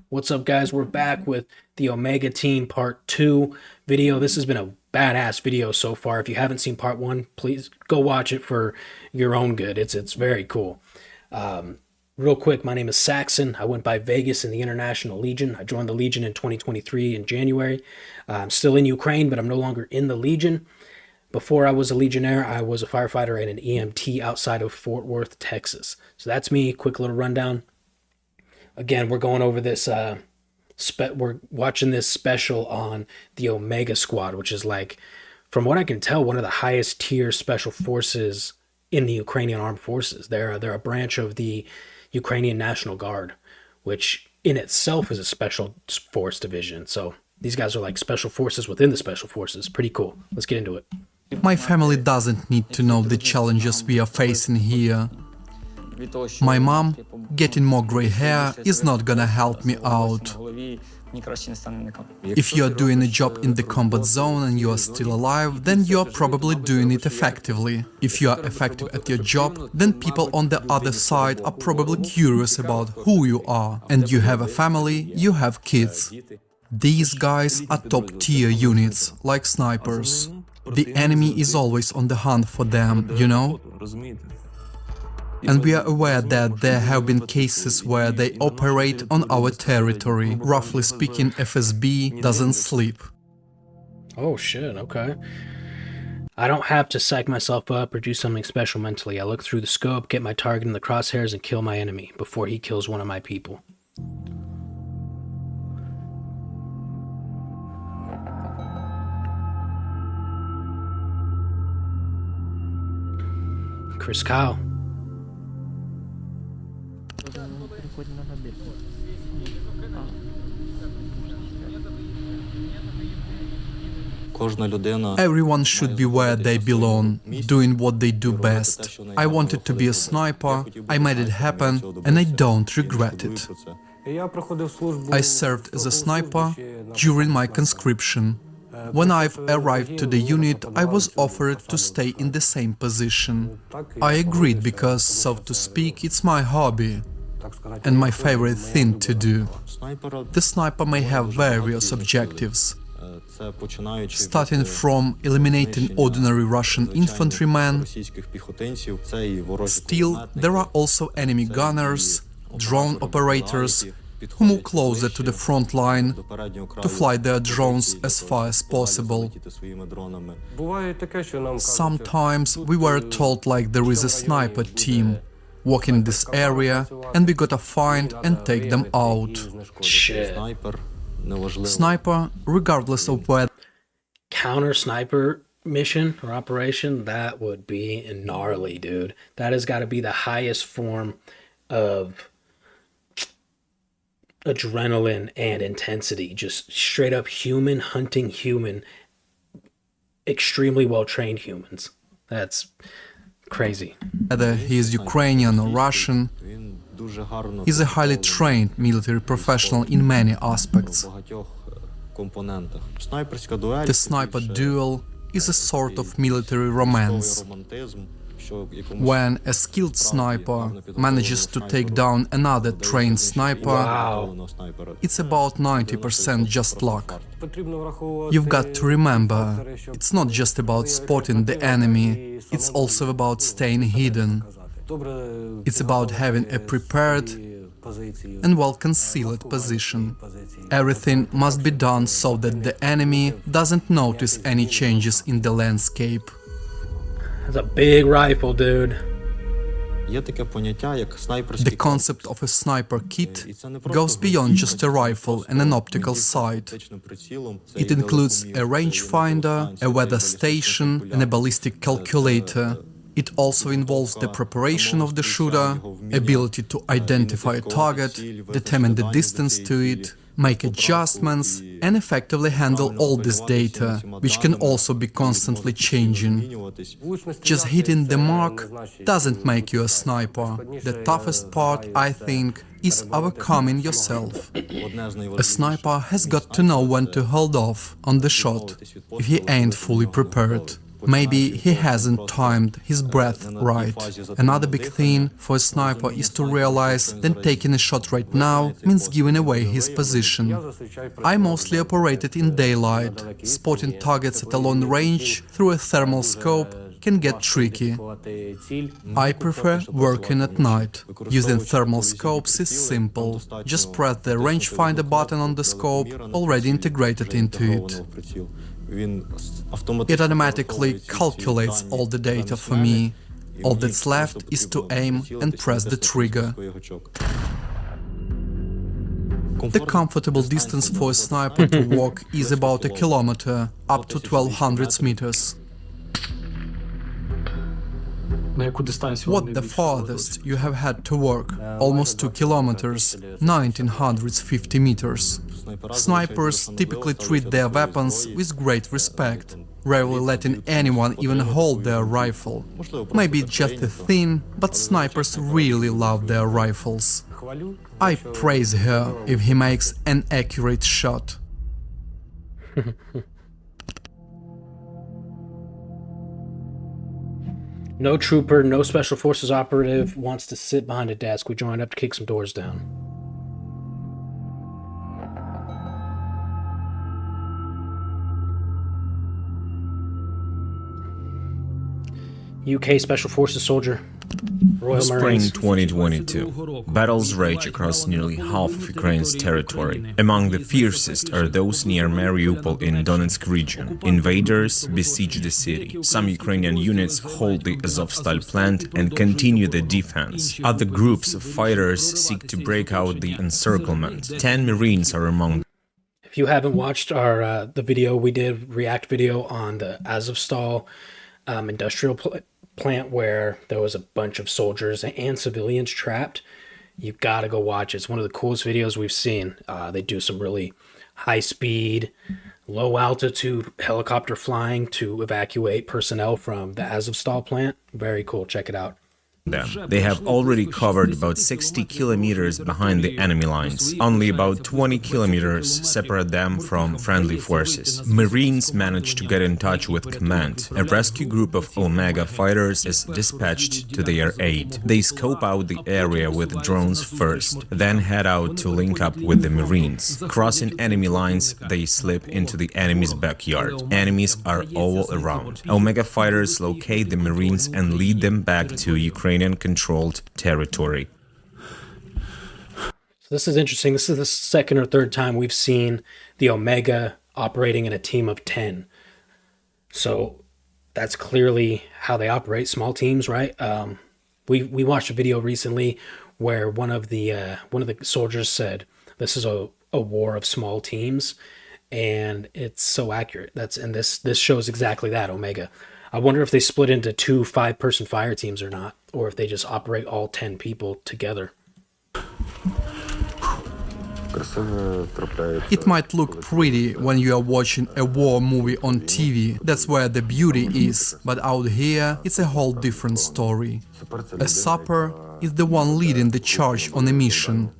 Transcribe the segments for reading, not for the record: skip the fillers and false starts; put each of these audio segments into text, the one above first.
What's up, guys? We're back with the Omega Team Part 2 video. This has been a badass video so far. If you haven't seen Part 1, please go watch it for your own good. It's very cool. Real quick, my name is Saxon. I went by Vegas in the International Legion. I joined the Legion in 2023 in January. I'm still in Ukraine, but I'm no longer in the Legion. Before I was a Legionnaire, I was a firefighter and an EMT outside of Fort Worth, Texas. So that's me. Quick little rundown. Again, we're going over this, we're watching this special on the Omega Squad, which is like, from what I can tell, one of the highest tier special forces in the Ukrainian Armed Forces. They're a branch of the Ukrainian National Guard, which in itself is a special force division. So these guys are like special forces within the special forces. Pretty cool. Let's get into it. My family doesn't need to know the challenges we are facing here. My mom, getting more gray hair, is not gonna help me out. If you are doing a job in the combat zone and you are still alive, then you are probably doing it effectively. If you are effective at your job, then people on the other side are probably curious about who you are. And you have a family, you have kids. These guys are top-tier units, like snipers. The enemy is always on the hunt for them, you know? And we are aware that there have been cases where they operate on our territory. Roughly speaking, FSB doesn't sleep. Oh shit, okay. I don't have to psych myself up or do something special mentally. I look through the scope, get my target in the crosshairs, and kill my enemy before he kills one of my people. Chris Kyle. Everyone should be where they belong, doing what they do best. I wanted to be a sniper, I made it happen, and I don't regret it. I served as a sniper during my conscription. When I've arrived to the unit, I was offered to stay in the same position. I agreed because, so to speak, it's my hobby and my favorite thing to do. The sniper may have various objectives, starting from eliminating ordinary Russian infantrymen. Still, there are also enemy gunners, drone operators, who move closer to the front line to fly their drones as far as possible. Sometimes we were told like there is a sniper team walking this area and we gotta find and take them out. Shit. Sniper, regardless of where. Counter sniper mission or operation, that would be gnarly, dude. That has got to be the highest form of adrenaline and intensity. Just straight up human hunting human, extremely well trained humans. That's crazy. Whether he is Ukrainian or Russian, he's a highly trained military professional in many aspects. The sniper duel is a sort of military romance. When a skilled sniper manages to take down another trained sniper, Wow. it's about 90% just luck. You've got to remember, it's not just about spotting the enemy, it's also about staying hidden. It's about having a prepared and well-concealed position. Everything must be done so that the enemy doesn't notice any changes in the landscape. That's a big rifle, dude. The concept of a sniper kit goes beyond just a rifle and an optical sight. It includes a rangefinder, a weather station, and a ballistic calculator. It also involves the preparation of the shooter, ability to identify a target, determine the distance to it, make adjustments, and effectively handle all this data, which can also be constantly changing. Just hitting the mark doesn't make you a sniper. The toughest part, I think, is overcoming yourself. A sniper has got to know when to hold off on the shot if he ain't fully prepared. Maybe he hasn't timed his breath right. Another big thing for a sniper is to realize that taking a shot right now means giving away his position. I mostly operated in daylight. Spotting targets at a long range through a thermal scope can get tricky. I prefer working at night. Using thermal scopes is simple. Just press the rangefinder button on the scope, already integrated into it. It automatically calculates all the data for me. All that's left is to aim and press the trigger. The comfortable distance for a sniper to walk is about a kilometer, up to 1200 meters. What the farthest you have had to walk? Almost 2 kilometers, 1950 meters. Snipers typically treat their weapons with great respect, rarely letting anyone even hold their rifle. Maybe it's just a thing, but snipers really love their rifles. I praise her if he makes an accurate shot. No trooper, no special forces operative wants to sit behind a desk. We joined up to kick some doors down. UK Special Forces soldier, Royal Spring Marines. 2022. Battles rage across nearly half of Ukraine's territory. Among the fiercest are those near Mariupol in Donetsk region. Invaders besiege the city. Some Ukrainian units hold the Azovstal plant and continue the defense. Other groups of fighters seek to break out the encirclement. 10 Marines are among them. If you haven't watched our the video we did, react video on the Azovstal industrial plant where there was a bunch of soldiers and civilians trapped, you gotta go watch it. It's one of the coolest videos we've seen. They do some really high speed, low altitude helicopter flying to evacuate personnel from the Azovstal plant. Very cool. Check it out. They have already covered about 60 kilometers behind the enemy lines. Only about 20 kilometers separate them from friendly forces. Marines managed to get in touch with command. A rescue group of Omega fighters is dispatched to their aid. They scope out the area with drones first, then head out to link up with the Marines. Crossing enemy lines, they slip into the enemy's backyard. Enemies are all around. Omega fighters locate the Marines and lead them back to Ukrainian-controlled territory. So this is interesting. This is the second or third time we've seen the Omega operating in a team of 10. So that's clearly how they operate, small teams, right? We watched a video recently where one of the soldiers said this is a war of small teams, and it's so accurate. This shows exactly that, Omega. I wonder if they split into 2 5-person fire teams or not, or if they just operate all 10 people together. It might look pretty when you are watching a war movie on TV, that's where the beauty is, but out here it's a whole different story. A sapper is the one leading the charge on a mission,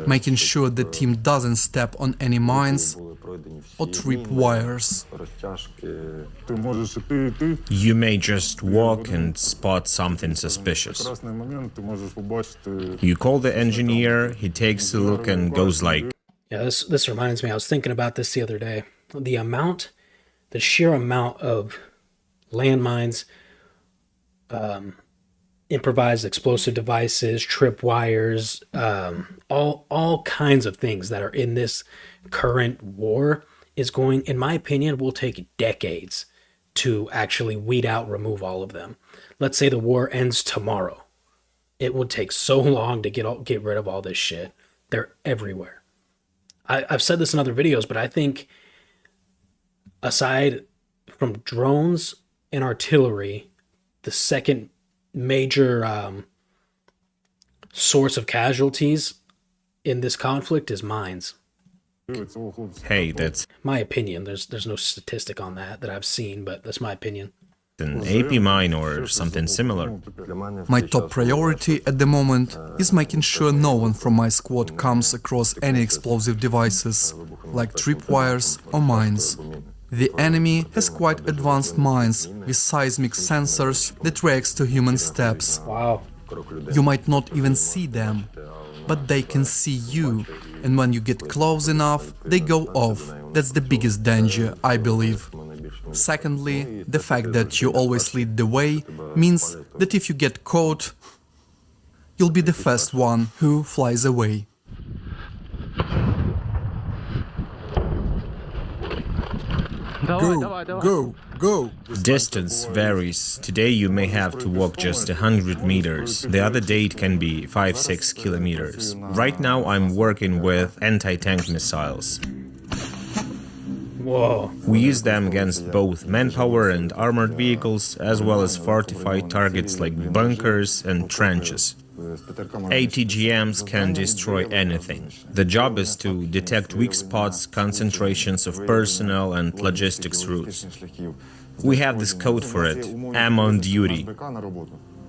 making sure the team doesn't step on any mines or trip wires. You may just walk and spot something suspicious. You call the engineer, he takes a look and goes like... Yeah, this reminds me, I was thinking about this the other day. The sheer amount of landmines, improvised explosive devices, tripwires, all kinds of things that are in this current war is going, in my opinion, will take decades to actually weed out, remove all of them. Let's say the war ends tomorrow. It would take so long to get rid of all this shit. They're everywhere. I've said this in other videos, but I think aside from drones and artillery, the second major source of casualties in this conflict is mines. Hey, that's My opinion. There's no statistic on that I've seen, but that's my opinion. an AP mine or something similar. My top priority at the moment is making sure no one from my squad comes across any explosive devices, like tripwires or mines. The enemy has quite advanced mines with seismic sensors that reacts to human steps. Wow. You might not even see them, but they can see you, and when you get close enough, they go off. That's the biggest danger, I believe. Secondly, the fact that you always lead the way means that if you get caught, you'll be the first one who flies away. Go, go, go! Distance varies. Today you may have to walk just 100 meters. The other day it can be 5-6 kilometers. Right now I'm working with anti-tank missiles. Whoa. We use them against both manpower and armored vehicles, as well as fortified targets like bunkers and trenches. ATGMs can destroy anything. The job is to detect weak spots, concentrations of personnel and logistics routes. We have this code for it, I'm on duty.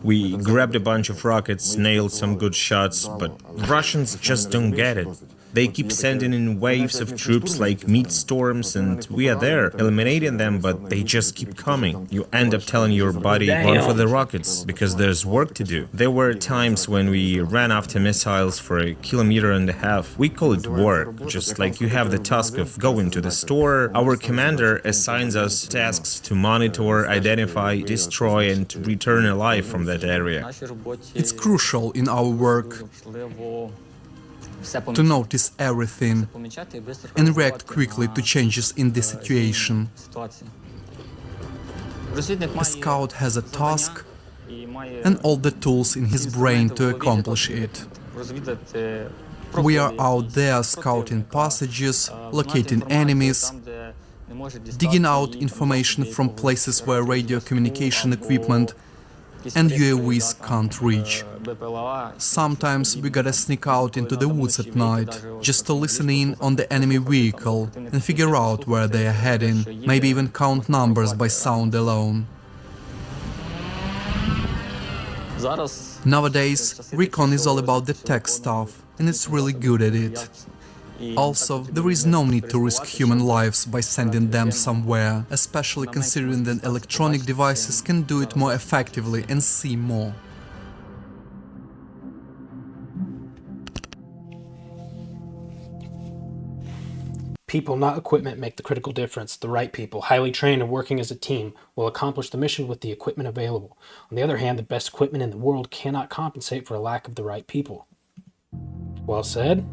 We grabbed a bunch of rockets, nailed some good shots, but Russians just don't get it. They keep sending in waves of troops like meat storms, and we are there, eliminating them, but they just keep coming. You end up telling your buddy, run for the rockets, because there's work to do. There were times when we ran after missiles for 1.5 kilometers. We call it work, just like you have the task of going to the store. Our commander assigns us tasks to monitor, identify, destroy, and return alive from that area. It's crucial in our work to notice everything and react quickly to changes in the situation. A scout has a task and all the tools in his brain to accomplish it. We are out there scouting passages, locating enemies, digging out information from places where radio communication equipment and UAVs can't reach. Sometimes we gotta sneak out into the woods at night, just to listen in on the enemy vehicle and figure out where they are heading, maybe even count numbers by sound alone. Nowadays, recon is all about the tech stuff, and it's really good at it. Also, there is no need to risk human lives by sending them somewhere, especially considering that electronic devices can do it more effectively and see more. People, not equipment, make the critical difference. The right people, highly trained and working as a team, will accomplish the mission with the equipment available. On the other hand, the best equipment in the world cannot compensate for a lack of the right people. Well said.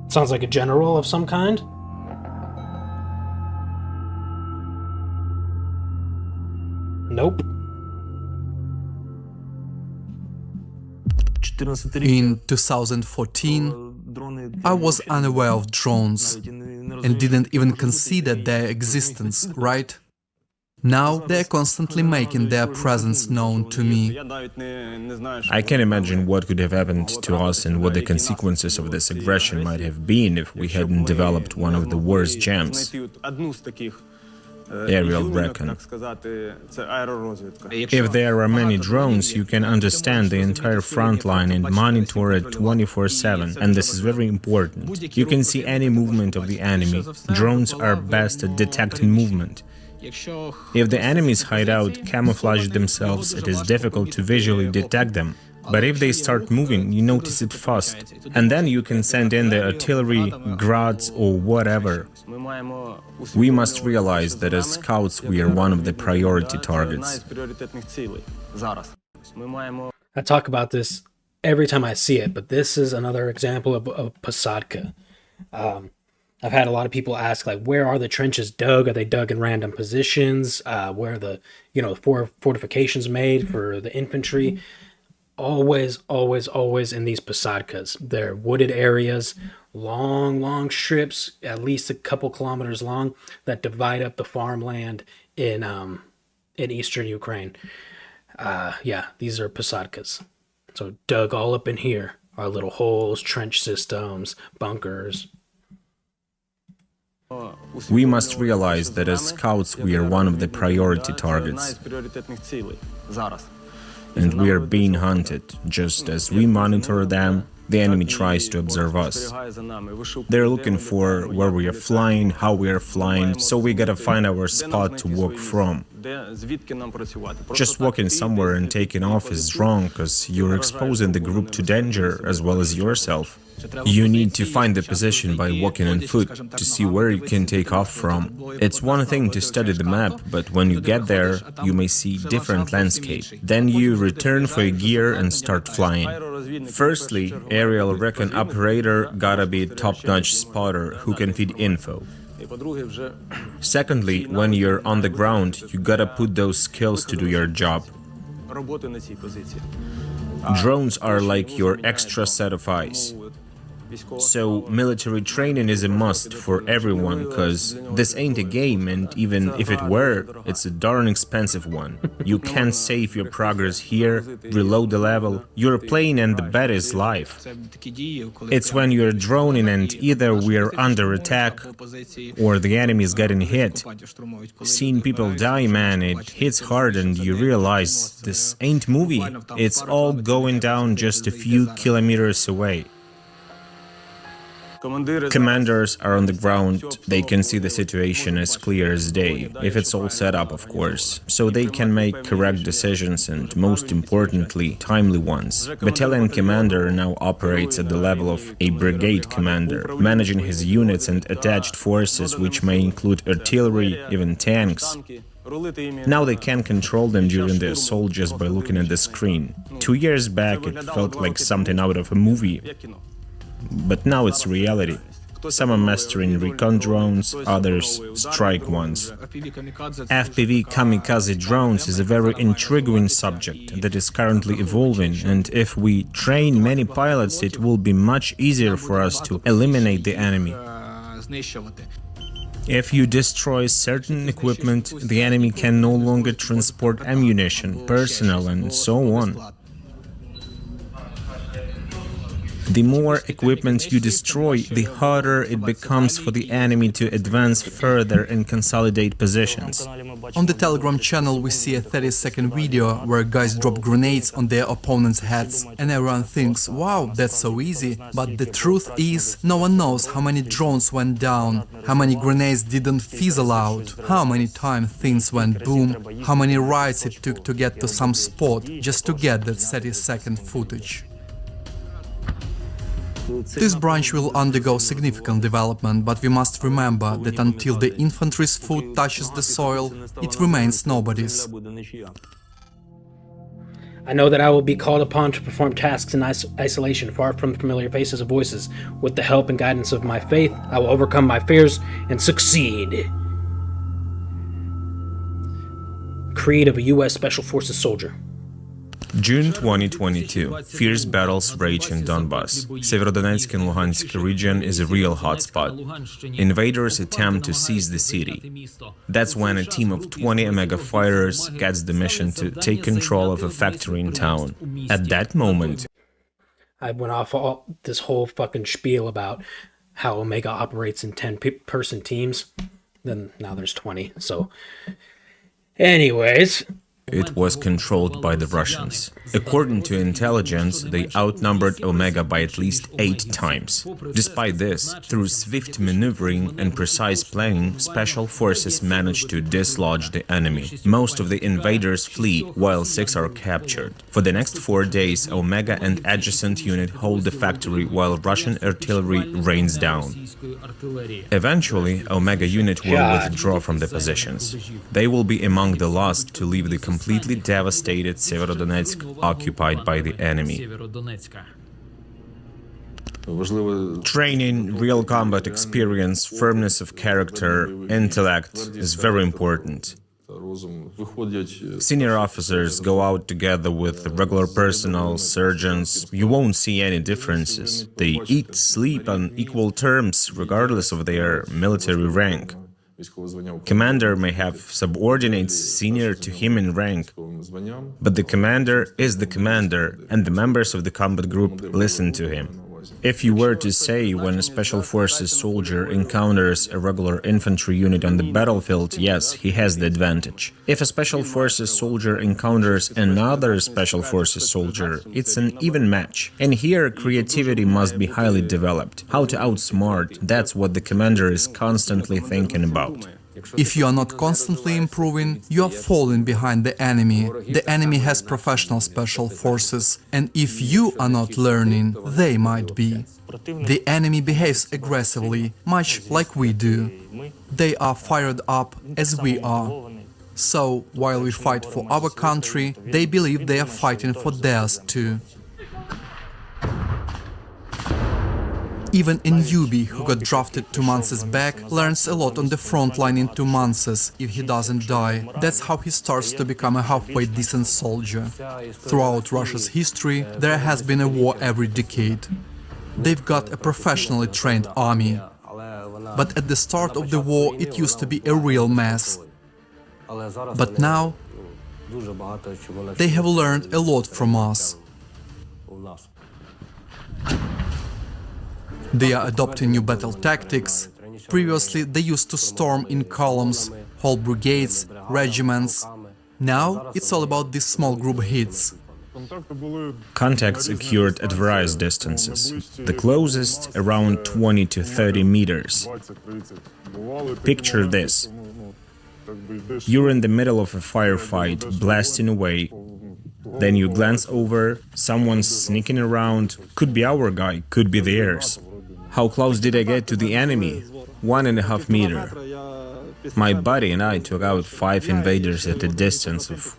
Sounds like a general of some kind. Nope. In 2014, I was unaware of drones and didn't even consider their existence, right? Now they're constantly making their presence known to me. I can imagine what could have happened to us and what the consequences of this aggression might have been if we hadn't developed one of the worst jams. Aerial recon. If there are many drones, you can understand the entire front line and monitor it 24/7, and this is very important. You can see any movement of the enemy. Drones are best at detecting movement. If the enemies hide out, camouflage themselves, it is difficult to visually detect them. But if they start moving, you notice it fast. And then you can send in the artillery, grads, or whatever. We must realize that as scouts we are one of the priority targets. I talk about this every time I see it, but this is another example of Posadka. I've had a lot of people ask, like, where are the trenches dug? Are they dug in random positions? Where are the, fortifications made for the infantry? Always, always, always in these Posadkas. They're wooded areas, long strips, at least a couple kilometers long, that divide up the farmland in eastern Ukraine. These are Posadkas. So dug all up in here are little holes, trench systems, bunkers. We must realize that as scouts we are one of the priority targets. And we are being hunted. Just as we monitor them, The enemy tries to observe us. They're looking for where we are flying, how we are flying, so we gotta find our spot to walk from. Just walking somewhere and taking off is wrong, because you're exposing the group to danger as well as yourself. You need to find the position by walking on foot to see where you can take off from. It's one thing to study the map, but when you get there, you may see different landscape. Then you return for your gear and start flying. Firstly, aerial recon operator gotta be a top-notch spotter who can feed info. Secondly, when you're on the ground, you gotta put those skills to do your job. Drones are like your extra set of eyes. So military training is a must for everyone, cause this ain't a game, and even if it were, it's a darn expensive one. You can't save your progress here, reload the level, you're playing and the bet is live. It's when you're droning and either we're under attack or the enemy is getting hit. Seeing people die, man, it hits hard and you realize this ain't movie. It's all going down just a few kilometers away. Commanders are on the ground, they can see the situation as clear as day, if it's all set up, of course, so they can make correct decisions and, most importantly, timely ones. Battalion commander now operates at the level of a brigade commander, managing his units and attached forces, which may include artillery, even tanks. Now they can control them during the assault just by looking at the screen. 2 years back it felt like something out of a movie. But now it's reality. Some are mastering recon drones, others strike ones. FPV kamikaze drones is a very intriguing subject that is currently evolving, and if we train many pilots, it will be much easier for us to eliminate the enemy. If you destroy certain equipment, the enemy can no longer transport ammunition, personnel, and so on. The more equipment you destroy, the harder it becomes for the enemy to advance further and consolidate positions. On the Telegram channel we see a 30-second video where guys drop grenades on their opponents' heads, and everyone thinks, wow, that's so easy. But the truth is, no one knows how many drones went down, how many grenades didn't fizzle out, how many times things went boom, how many rides it took to get to some spot just to get that 30-second footage. This branch will undergo significant development, but we must remember that until the infantry's foot touches the soil, it remains nobody's. I know that I will be called upon to perform tasks in isolation, far from familiar faces and voices. With the help and guidance of my faith, I will overcome my fears and succeed. Creed of a U.S. Special Forces soldier. June 2022. Fierce battles rage in Donbass. Severodonetsk and Luhansk region is a real hotspot. Invaders attempt to seize the city. That's when a team of 20 Omega fighters gets the mission to take control of a factory in town. At that moment, I went off this whole fucking spiel about how Omega operates in 10-person teams. Then now there's 20. So, anyways, it was controlled by the Russians. According to intelligence, they outnumbered Omega by at least 8 times. Despite this, through swift maneuvering and precise planning, special forces managed to dislodge the enemy. Most of the invaders flee, while 6 are captured. For the next 4 days, Omega and adjacent unit hold the factory while Russian artillery rains down. Eventually, Omega unit will withdraw from the positions. They will be among the last to leave the completely devastated Severodonetsk occupied by the enemy. Training, real combat experience, firmness of character, intellect is very important. Senior officers go out together with regular personnel, surgeons. You won't see any differences. They eat, sleep on equal terms, regardless of their military rank. Commander may have subordinates senior to him in rank, but the commander is the commander, and the members of the combat group listen to him. If you were to say when a Special Forces soldier encounters a regular infantry unit on the battlefield, yes, he has the advantage. If a Special Forces soldier encounters another Special Forces soldier, it's an even match. And here, creativity must be highly developed. How to outsmart, that's what the commander is constantly thinking about. If you are not constantly improving, you are falling behind the enemy. The enemy has professional special forces, and if you are not learning, they might be. The enemy behaves aggressively, much like we do. They are fired up as we are. So, while we fight for our country, they believe they are fighting for theirs too. Even a newbie who got drafted 2 months back learns a lot on the front line in 2 months if he doesn't die. That's how he starts to become a halfway decent soldier. Throughout Russia's history, there has been a war every decade. They've got a professionally trained army. But at the start of the war, it used to be a real mess. But now, they have learned a lot from us. They are adopting new battle tactics. Previously, they used to storm in columns, whole brigades, regiments. Now, it's all about these small group hits. Contacts occurred at various distances, the closest around 20 to 30 meters. Picture this. You're in the middle of a firefight, blasting away. Then you glance over, someone's sneaking around, could be our guy, could be theirs. How close did I get to the enemy? 1.5 meters. My buddy and I took out 5 invaders at a distance of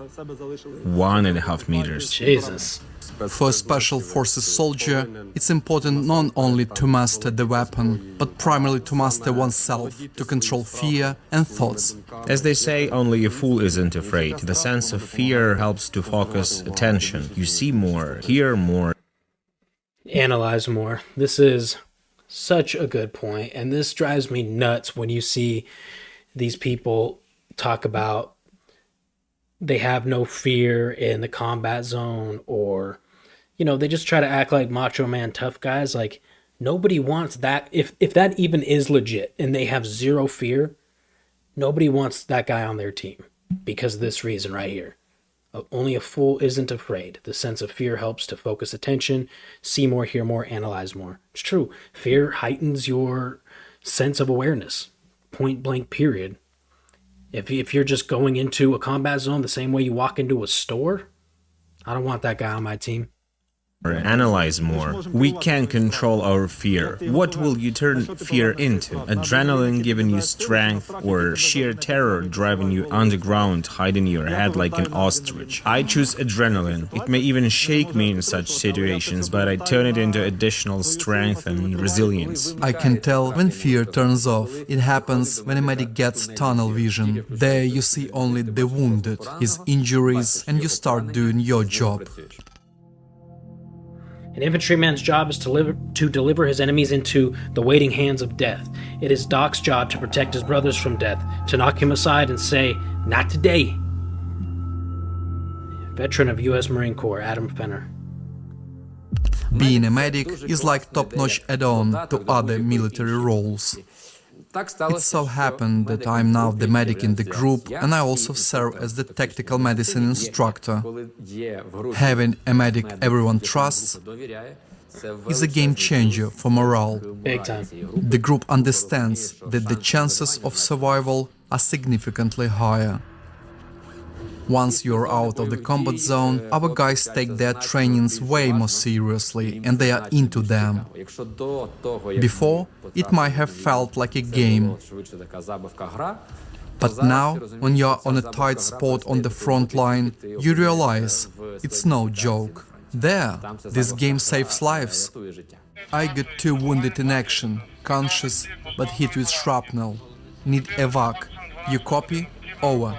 1.5 meters. Jesus. For a Special Forces soldier, it's important not only to master the weapon, but primarily to master oneself, to control fear and thoughts. As they say, only a fool isn't afraid. The sense of fear helps to focus attention. You see more, hear more. Analyze more. This is such a good point, and this drives me nuts when you see these people talk about they have no fear in the combat zone, or, you know, they just try to act like macho man tough guys. Like, nobody wants that. If that even is legit and they have zero fear, nobody wants that guy on their team because of this reason right here. Only a fool isn't afraid. The sense of fear helps to focus attention, see more, hear more, analyze more. It's true. Fear heightens your sense of awareness. Point blank, period. If you're just going into a combat zone the same way you walk into a store, I don't want that guy on my team. Analyze more. We can control our fear. What will you turn fear into? Adrenaline giving you strength, or sheer terror driving you underground, hiding your head like an ostrich? I choose adrenaline. It may even shake me in such situations, but I turn it into additional strength and resilience. I can tell when fear turns off. It happens when a medic gets tunnel vision. There you see only the wounded, his injuries, and you start doing your job. An infantryman's job is to deliver his enemies into the waiting hands of death. It is Doc's job to protect his brothers from death, to knock him aside and say, "Not today." Veteran of U.S. Marine Corps, Adam Fenner. Being a medic is like top-notch add-on to other military roles. It so happened that I'm now the medic in the group, and I also serve as the tactical medicine instructor. Having a medic everyone trusts is a game changer for morale. Big time. The group understands that the chances of survival are significantly higher. Once you're out of the combat zone, our guys take their trainings way more seriously, and they are into them. Before, it might have felt like a game. But now, when you're on a tight spot on the front line, you realize it's no joke. There, this game saves lives. I got 2 wounded in action, conscious but hit with shrapnel. Need evac. You copy? Over.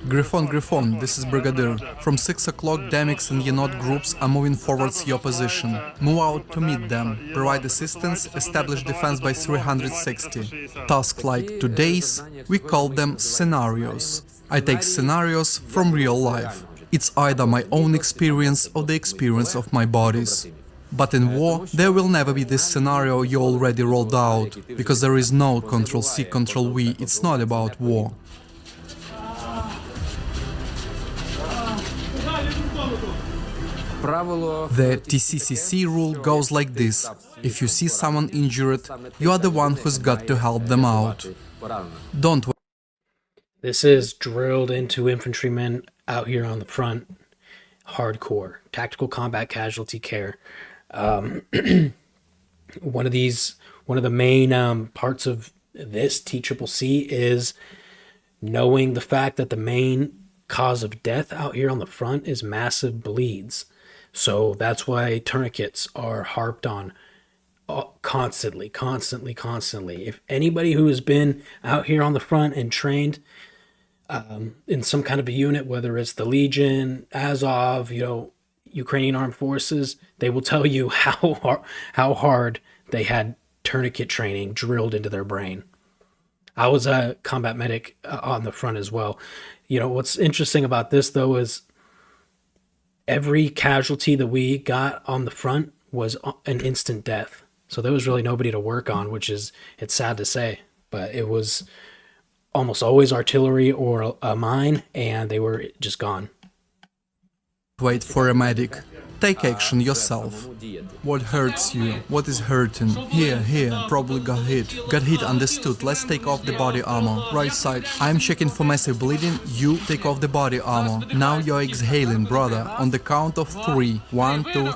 Griffon, this is Brigadier. From 6 o'clock, Demix and Yenot groups are moving forwards your position. Move out to meet them, provide assistance, establish defense by 360. Tasks like today's, we call them scenarios. I take scenarios from real life. It's either my own experience or the experience of my buddies. But in war, there will never be this scenario you already rolled out, because there is no Ctrl-C, Ctrl-V, it's not about war. The TCCC rule goes like this: if you see someone injured, you are the one who's got to help them out. Don't wait. This is drilled into infantrymen out here on the front. Hardcore. Tactical combat casualty care. One of the main parts of this TCCC is knowing the fact that the main cause of death out here on the front is massive bleeds. So that's why tourniquets are harped on constantly. If anybody who has been out here on the front and trained in some kind of a unit, whether it's the Legion, Azov, Ukrainian Armed Forces, they will tell you how hard they had tourniquet training drilled into their brain. I was a combat medic on the front as well. What's interesting about this, though, is every casualty that we got on the front was an instant death. So there was really nobody to work on, it's sad to say, but it was almost always artillery or a mine, and they were just gone. Wait for a medic. Take action yourself. What hurts you? What is hurting? Here, probably got hit. Got hit, understood. Let's take off the body armor. Right side. I'm checking for massive bleeding. You take off the body armor. Now you're exhaling, brother. On the count of 3. 1, 2.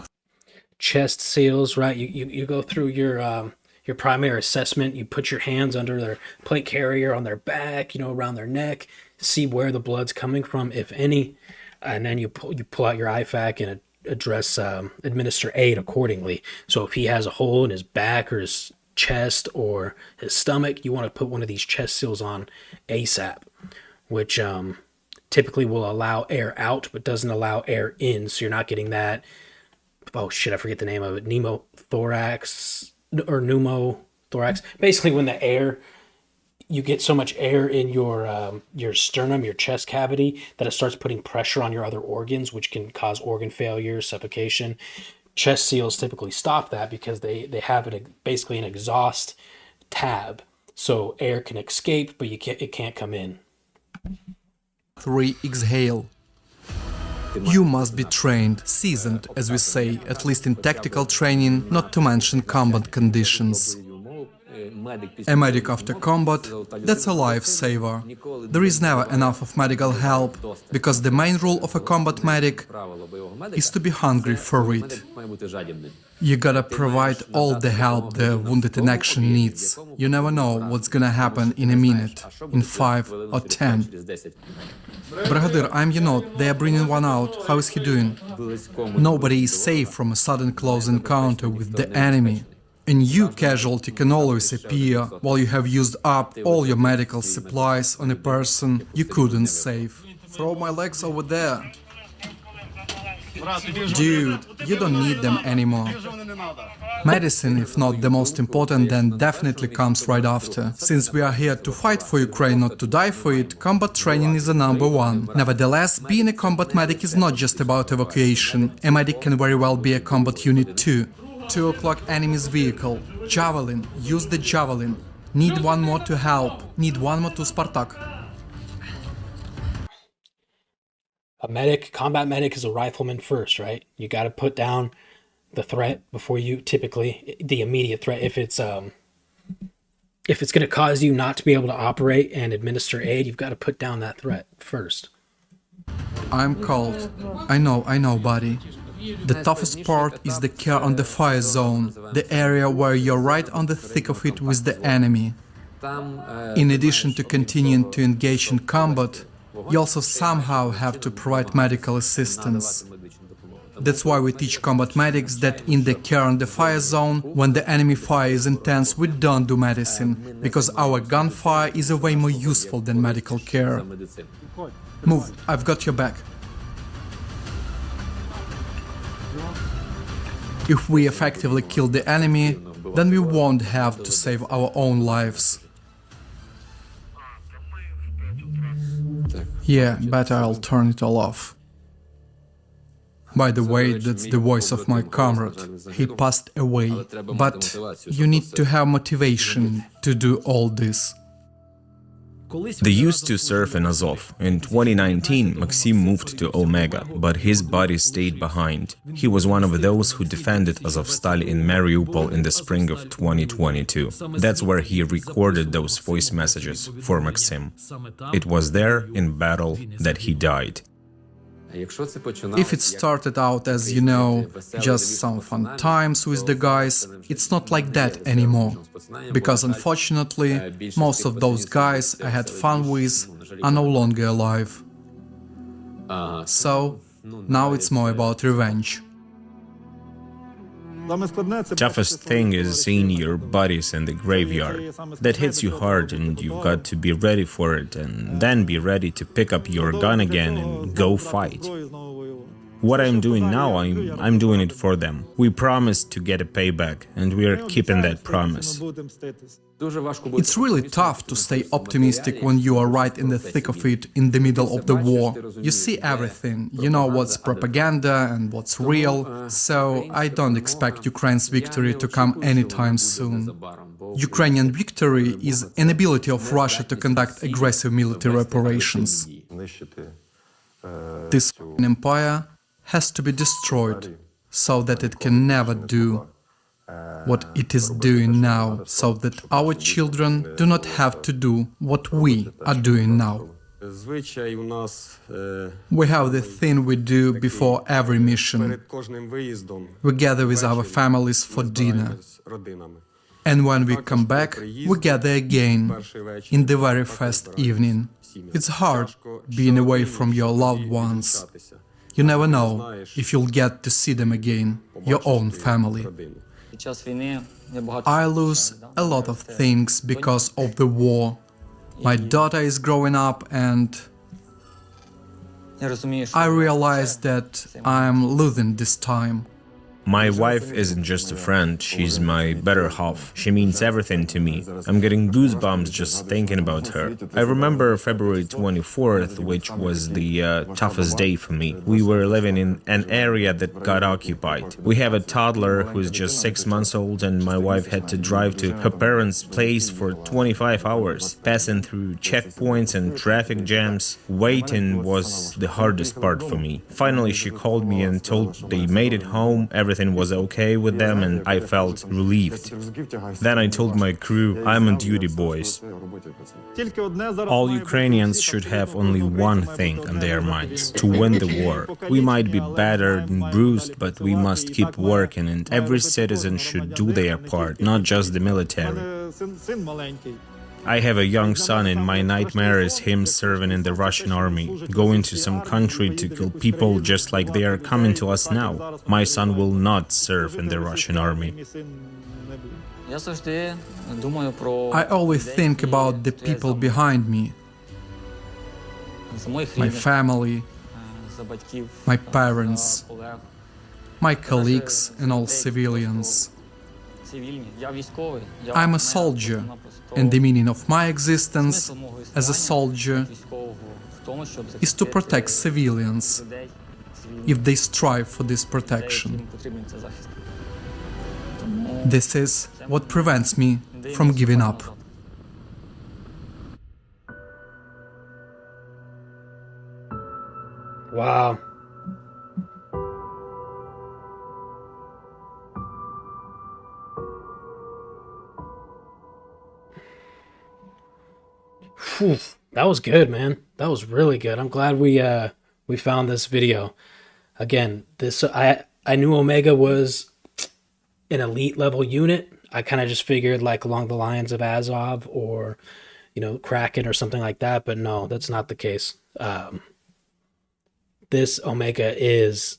Chest seals, right? You go through your primary assessment. You put your hands under their plate carrier on their back, around their neck, see where the blood's coming from, if any, and then you pull out your IFAK and administer aid accordingly. So if he has a hole in his back or his chest or his stomach, you want to put one of these chest seals on ASAP, which typically will allow air out but doesn't allow air in, so you're not getting that, oh shit, I forget the name of it, pneumothorax or pneumothorax. Basically when you get so much air in your sternum, your chest cavity, that it starts putting pressure on your other organs, which can cause organ failure, suffocation. Chest seals typically stop that because they have basically an exhaust tab, so air can escape, but it can't come in. 3. Exhale. You must be trained, seasoned, as we say, at least in tactical training, not to mention combat conditions. A medic after combat, that's a lifesaver. There is never enough of medical help, because the main rule of a combat medic is to be hungry for it. You gotta provide all the help the wounded in action needs. You never know what's gonna happen in a minute, in 5 or 10. Brigadier, I'm they are bringing one out. How is he doing? Nobody is safe from a sudden close encounter with the enemy. A new casualty can always appear while you have used up all your medical supplies on a person you couldn't save. Throw my legs over there. Dude, you don't need them anymore. Medicine, if not the most important, then definitely comes right after. Since we are here to fight for Ukraine, not to die for it, combat training is the number one. Nevertheless, being a combat medic is not just about evacuation. A medic can very well be a combat unit too. 2 o'clock enemy's vehicle. Javelin. Use the javelin. Need one more to help. Need one more to Spartak. Combat medic is a rifleman first, right? You got to put down the threat before you, typically the immediate threat. If it's going to cause you not to be able to operate and administer aid, you've got to put down that threat first. I'm cold. I know, buddy. The toughest part is the care on the fire zone, the area where you're right on the thick of it with the enemy. In addition to continuing to engage in combat, you also somehow have to provide medical assistance. That's why we teach combat medics that in the care on the fire zone, when the enemy fire is intense, we don't do medicine, because our gunfire is a way more useful than medical care. Move, I've got your back. If we effectively kill the enemy, then we won't have to save our own lives. Yeah, better I'll turn it all off. By the way, that's the voice of my comrade. He passed away, but you need to have motivation to do all this. They used to serve in Azov. In 2019, Maxim moved to Omega, but his body stayed behind. He was one of those who defended Azovstal in Mariupol in the spring of 2022. That's where he recorded those voice messages for Maxim. It was there, in battle, that he died. If it started out as, just some fun times with the guys, it's not like that anymore. Because unfortunately, most of those guys I had fun with are no longer alive. So, now it's more about revenge. Toughest thing is seeing your bodies in the graveyard. That hits you hard and you've got to be ready for it and then be ready to pick up your gun again and go fight. What I'm doing now, I'm doing it for them. We promised to get a payback and we are keeping that promise. It's really tough to stay optimistic when you are right in the thick of it, in the middle of the war. You see everything, you know what's propaganda and what's real, so I don't expect Ukraine's victory to come anytime soon. Ukrainian victory is inability of Russia to conduct aggressive military operations. This empire has to be destroyed so that it can never do what it is doing now, so that our children do not have to do what we are doing now. We have the thing we do before every mission. We gather with our families for dinner. And when we come back, we gather again in the very first evening. It's hard being away from your loved ones. You never know if you'll get to see them again, your own family. I lose a lot of things because of the war. My daughter is growing up and I realize that I'm losing this time. My wife isn't just a friend, she's my better half. She means everything to me. I'm getting goosebumps just thinking about her. I remember February 24th, which was the toughest day for me. We were living in an area that got occupied. We have a toddler who's just 6 months old and my wife had to drive to her parents' place for 25 hours, passing through checkpoints and traffic jams. Waiting was the hardest part for me. Finally, she called me and told they made it home, everything was okay with them and I felt relieved. Then I told my crew, I'm on duty, boys. All Ukrainians should have only one thing on their minds, to win the war. We might be battered and bruised, but we must keep working and every citizen should do their part, not just the military. I have a young son and my nightmare is him serving in the Russian army, going to some country to kill people just like they are coming to us now. My son will not serve in the Russian army. I always think about the people behind me, my family, my parents, my colleagues and all civilians. I'm a soldier, and the meaning of my existence as a soldier is to protect civilians, if they strive for this protection. This is what prevents me from giving up. Wow. Whew, that was good, man. That was really good. I'm glad we found this video. Again, I knew Omega was an elite level unit. I kind of just figured like along the lines of Azov or Kraken or something like that, but no, that's not the case. This Omega is,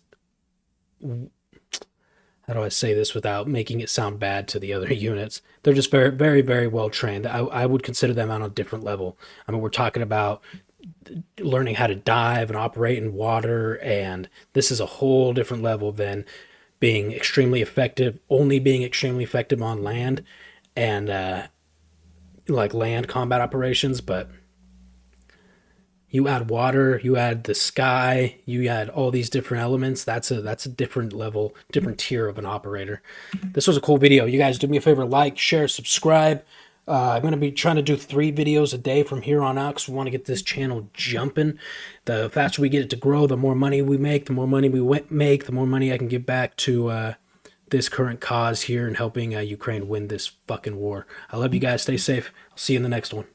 how do I say this without making it sound bad to the other units? They're just very, very, very well trained. I would consider them on a different level. I mean, we're talking about learning how to dive and operate in water, and this is a whole different level than being extremely effective, only being extremely effective on land and like land combat operations. But You add water, you add the sky, you add all these different elements. That's a different level, different tier of an operator. This was a cool video. You guys do me a favor, like, share, subscribe. I'm going to be trying to do 3 videos a day from here on out because we want to get this channel jumping. The faster we get it to grow, the more money we make. The more money we make, the more money I can give back to this current cause here and helping Ukraine win this fucking war. I love you guys. Stay safe. I'll see you in the next one.